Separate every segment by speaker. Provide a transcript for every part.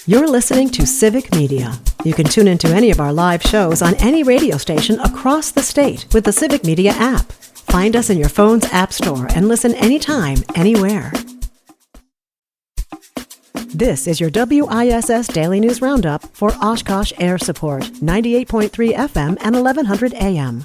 Speaker 1: You're listening to Civic Media. You can tune into any of our live shows on any radio station across the state with the Civic Media app. Find us in your phone's app store and listen anytime, anywhere. This is your WISS Daily News Roundup for Oshkosh Air Support, 98.3 FM and 1100 AM.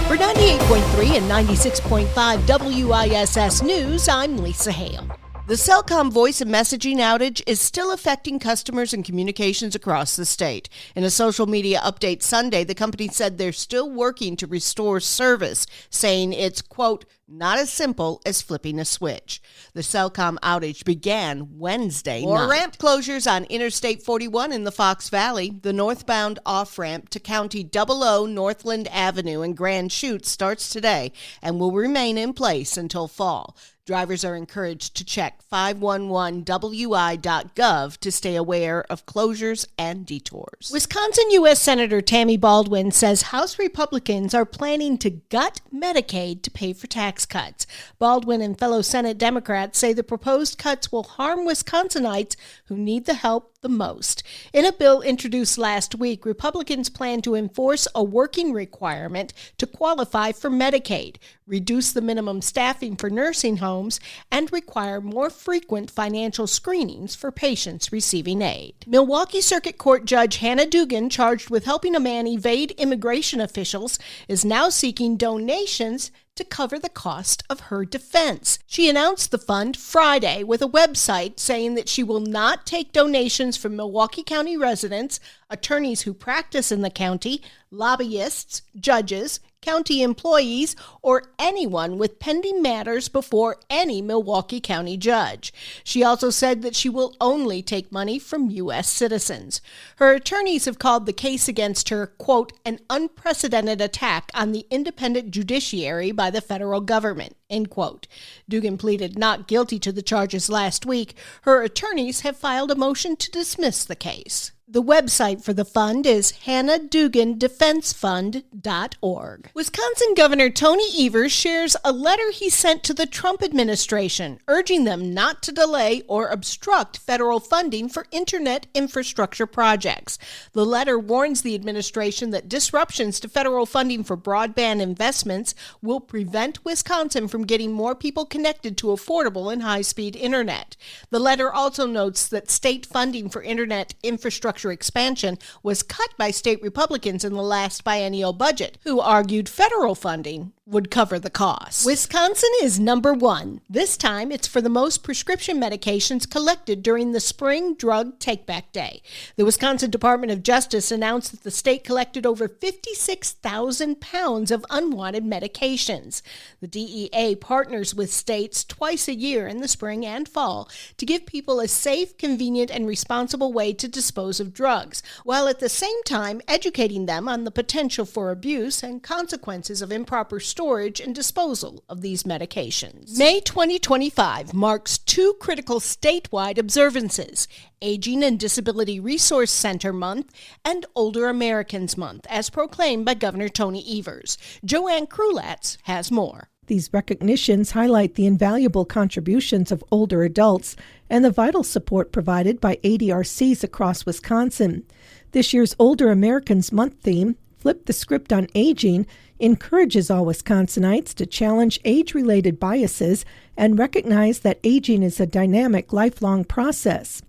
Speaker 2: For 98.3 and 96.5 WISS News, I'm Lisa Hale. The Cellcom voice and messaging outage is still affecting customers and communications across the state. In a social media update Sunday, the company said they're still working to restore service, saying it's, quote, not as simple as flipping a switch. The Cellcom outage began Wednesday night. Ramp closures on Interstate 41 in the Fox Valley. The northbound off-ramp to County 00 Northland Avenue in Grand Chute starts today and will remain in place until fall. Drivers are encouraged to check 511wi.gov to stay aware of closures and detours. Wisconsin U.S. Senator Tammy Baldwin says House Republicans are planning to gut Medicaid to pay for tax cuts. Baldwin and fellow Senate Democrats say the proposed cuts will harm Wisconsinites who need the help the most. In a bill introduced last week, Republicans plan to enforce a working requirement to qualify for Medicaid, reduce the minimum staffing for nursing homes, and require more frequent financial screenings for patients receiving aid. Milwaukee Circuit Court Judge Hannah Dugan, charged with helping a man evade immigration officials, is now seeking donations to cover the cost of her defense. She announced the fund Friday with a website saying that she will not take donations from Milwaukee County residents, attorneys who practice in the county, lobbyists, judges, county employees, or anyone with pending matters before any Milwaukee County judge. She also said that she will only take money from U.S. citizens. Her attorneys have called the case against her, quote, an unprecedented attack on the independent judiciary by the federal government, end quote. Dugan pleaded not guilty to the charges last week. Her attorneys have filed a motion to dismiss the case. The website for the fund is hannahdugan.defensefund.org. Wisconsin Governor Tony Evers shares a letter he sent to the Trump administration, urging them not to delay or obstruct federal funding for internet infrastructure projects. The letter warns the administration that disruptions to federal funding for broadband investments will prevent Wisconsin from getting more people connected to affordable and high-speed internet. The letter also notes that state funding for internet infrastructure expansion was cut by state Republicans in the last biennial budget, who argued federal funding would cover the cost. Wisconsin is number one. This time, it's for the most prescription medications collected during the Spring Drug Take-Back Day. The Wisconsin Department of Justice announced that the state collected over 56,000 pounds of unwanted medications. The DEA partners with states twice a year in the spring and fall to give people a safe, convenient, and responsible way to dispose of drugs, while at the same time educating them on the potential for abuse and consequences of improper storage and disposal of these medications. May 2025 marks two critical statewide observances: Aging and Disability Resource Center Month and Older Americans Month, as proclaimed by Governor Tony Evers. Joanne Krulatz has more.
Speaker 3: These recognitions highlight the invaluable contributions of older adults and the vital support provided by ADRCs across Wisconsin. This year's Older Americans Month theme, Flip the Script on Aging, encourages all Wisconsinites to challenge age-related biases and recognize that aging is a dynamic, lifelong process.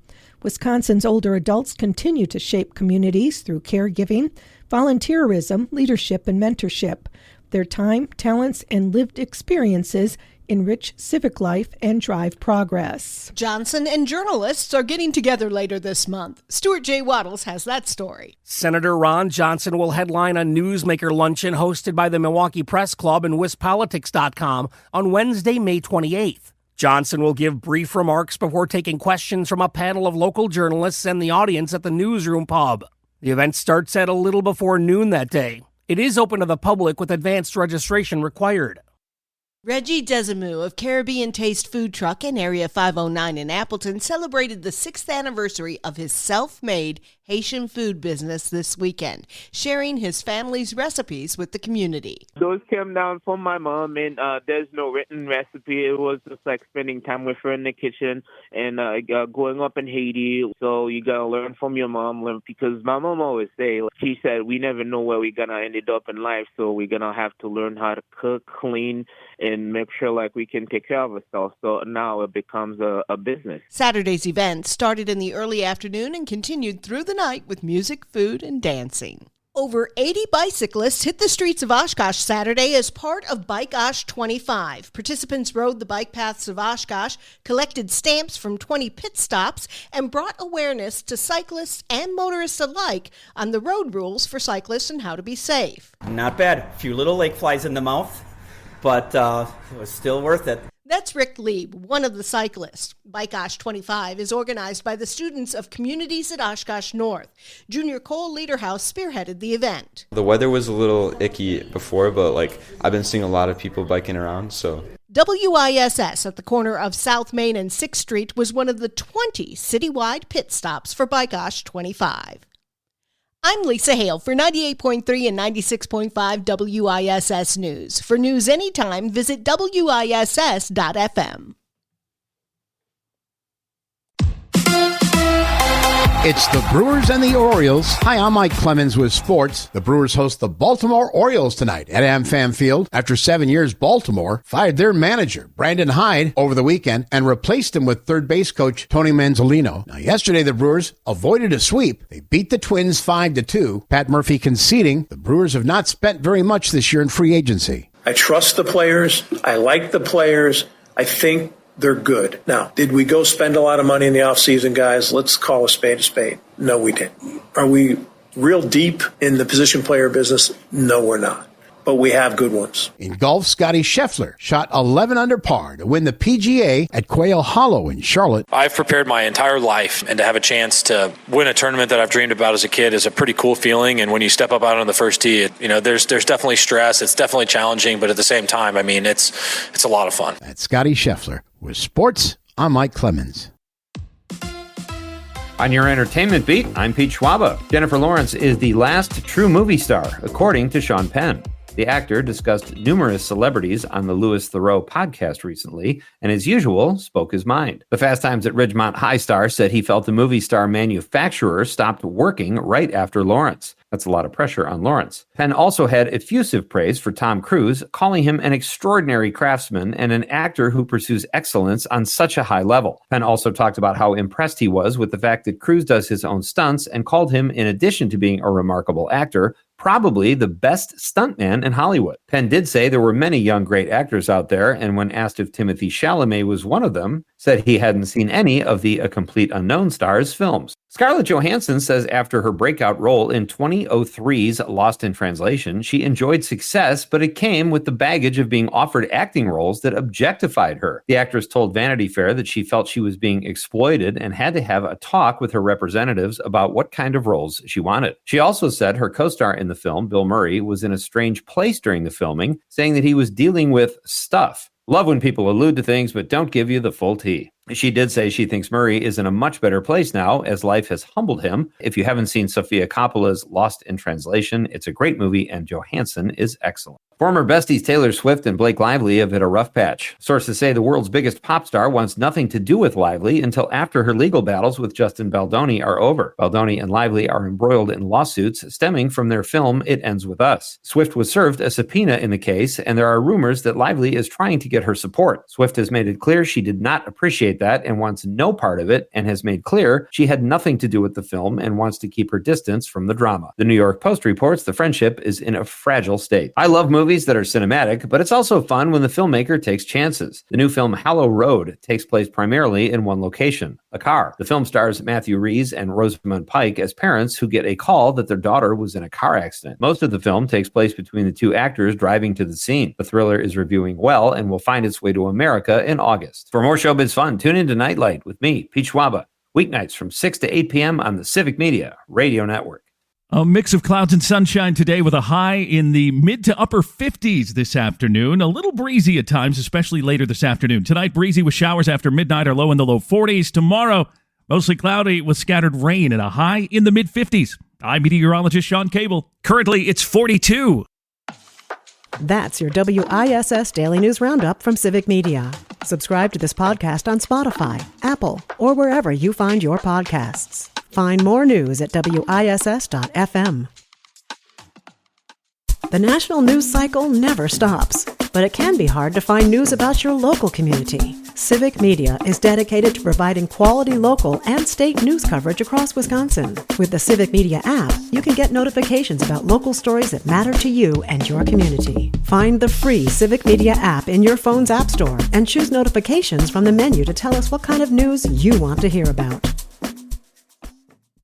Speaker 3: Wisconsin's older adults continue to shape communities through caregiving, volunteerism, leadership, and mentorship. Their time, talents, and lived experiences enrich civic life and drive progress.
Speaker 2: Johnson and journalists are getting together later this month. Stuart J. Waddles has that story.
Speaker 4: Senator Ron Johnson will headline a newsmaker luncheon hosted by the Milwaukee Press Club and WISSpolitics.com on Wednesday, May 28th. Johnson will give brief remarks before taking questions from a panel of local journalists and the audience at the Newsroom Pub. The event starts at a little before noon that day. It is open to the public with advanced registration required.
Speaker 2: Reggie Desimu of Caribbean Taste Food Truck in Area 509 in Appleton celebrated the 6th anniversary of his self-made Haitian food business this weekend, sharing his family's recipes with the community.
Speaker 5: Those came down from my mom, and there's no written recipe. It was just like spending time with her in the kitchen and growing up in Haiti. So you got to learn from your mom, because my mom always say, she said, we never know where we're going to end up in life, so we're going to have to learn how to cook, clean, and make sure like we can take care of ourselves. So now it becomes a business.
Speaker 2: Saturday's event started in the early afternoon and continued through the night with music, food, and dancing. Over 80 bicyclists hit the streets of Oshkosh Saturday as part of Bike Osh 25. Participants rode the bike paths of Oshkosh, collected stamps from 20 pit stops, and brought awareness to cyclists and motorists alike on the road rules for cyclists and how to be safe.
Speaker 6: Not bad. A few little lake flies in the mouth, but it was still worth it.
Speaker 2: That's Rick Lieb, one of the cyclists. Bike Osh 25 is organized by the students of communities at Oshkosh North. Junior Cole Lederhouse spearheaded the event.
Speaker 7: The weather was a little icky before, but I've been seeing a lot of people biking around, so.
Speaker 2: WISS at the corner of South Main and 6th Street was one of the 20 citywide pit stops for Bike Osh 25. I'm Lisa Hale for 98.3 and 96.5 WISS News. For news anytime, visit WISS.FM.
Speaker 8: It's the Brewers and the Orioles. Hi, I'm Mike Clemens with sports. The Brewers host the Baltimore Orioles tonight at AmFam Field. After 7 years, Baltimore fired their manager, Brandon Hyde, over the weekend and replaced him with third base coach Tony Manzolino. Now, yesterday, the Brewers avoided a sweep. They beat the Twins 5-2. Pat Murphy conceding the Brewers have not spent very much this year in free agency.
Speaker 9: I trust the players. I like the players. I think they're good. Now, did we go spend a lot of money in the offseason, guys? Let's call a spade a spade. No, we didn't. Are we real deep in the position player business? No, we're not. But we have good ones.
Speaker 8: In golf, Scotty Scheffler shot 11 under par to win the PGA at Quail Hollow in Charlotte.
Speaker 10: I've prepared my entire life, and to have a chance to win a tournament that I've dreamed about as a kid is a pretty cool feeling. And when you step up out on the first tee, there's definitely stress. It's definitely challenging, but at the same time, it's a lot of fun.
Speaker 8: That's Scotty Scheffler. With sports, I'm Mike Clemens.
Speaker 11: On your entertainment beat, I'm Pete Schwaba. Jennifer Lawrence is the last true movie star, according to Sean Penn. The actor discussed numerous celebrities on the Louis Theroux podcast recently, and as usual, spoke his mind. The Fast Times at Ridgemont High star said he felt the movie star manufacturer stopped working right after Lawrence. That's a lot of pressure on Lawrence. Penn also had effusive praise for Tom Cruise, calling him an extraordinary craftsman and an actor who pursues excellence on such a high level. Penn also talked about how impressed he was with the fact that Cruise does his own stunts and called him, in addition to being a remarkable actor, probably the best stuntman in Hollywood. Penn did say there were many young great actors out there, and when asked if Timothée Chalamet was one of them, said he hadn't seen any of the A Complete Unknown stars films. Scarlett Johansson says after her breakout role in 2003's Lost in Translation, she enjoyed success, but it came with the baggage of being offered acting roles that objectified her. The actress told Vanity Fair that she felt she was being exploited and had to have a talk with her representatives about what kind of roles she wanted. She also said her co-star in the film, Bill Murray, was in a strange place during the filming, saying that he was dealing with stuff. Love when people allude to things but don't give you the full tea. She did say she thinks Murray is in a much better place now as life has humbled him. If you haven't seen Sofia Coppola's Lost in Translation, it's a great movie and Johansson is excellent. Former besties Taylor Swift and Blake Lively have hit a rough patch. Sources say the world's biggest pop star wants nothing to do with Lively until after her legal battles with Justin Baldoni are over. Baldoni and Lively are embroiled in lawsuits stemming from their film It Ends With Us. Swift was served a subpoena in the case, and there are rumors that Lively is trying to get her support. Swift has made it clear she did not appreciate that and wants no part of it, and has made clear she had nothing to do with the film and wants to keep her distance from the drama. The New York Post reports the friendship is in a fragile state. I love movies that are cinematic, but it's also fun when the filmmaker takes chances. The new film Hallow Road takes place primarily in one location, a car. The film stars Matthew Rhys and Rosamund Pike as parents who get a call that their daughter was in a car accident. Most of the film takes place between the two actors driving to the scene. The thriller is reviewing well and will find its way to America in August. For more showbiz fun, tune into Nightlight with me, Pete Schwaba, weeknights from 6 to 8 p.m. on the Civic Media Radio Network.
Speaker 12: A mix of clouds and sunshine today with a high in the mid to upper 50s this afternoon. A little breezy at times, especially later this afternoon. Tonight, breezy with showers after midnight or low in the low 40s. Tomorrow, mostly cloudy with scattered rain and a high in the mid 50s. I'm meteorologist Sean Cable. Currently, it's 42.
Speaker 1: That's your WISS Daily News Roundup from Civic Media. Subscribe to this podcast on Spotify, Apple, or wherever you find your podcasts. Find more news at WISS.FM. The national news cycle never stops, but it can be hard to find news about your local community. Civic Media is dedicated to providing quality local and state news coverage across Wisconsin. With the Civic Media app, you can get notifications about local stories that matter to you and your community. Find the free Civic Media app in your phone's app store and choose notifications from the menu to tell us what kind of news you want to hear about.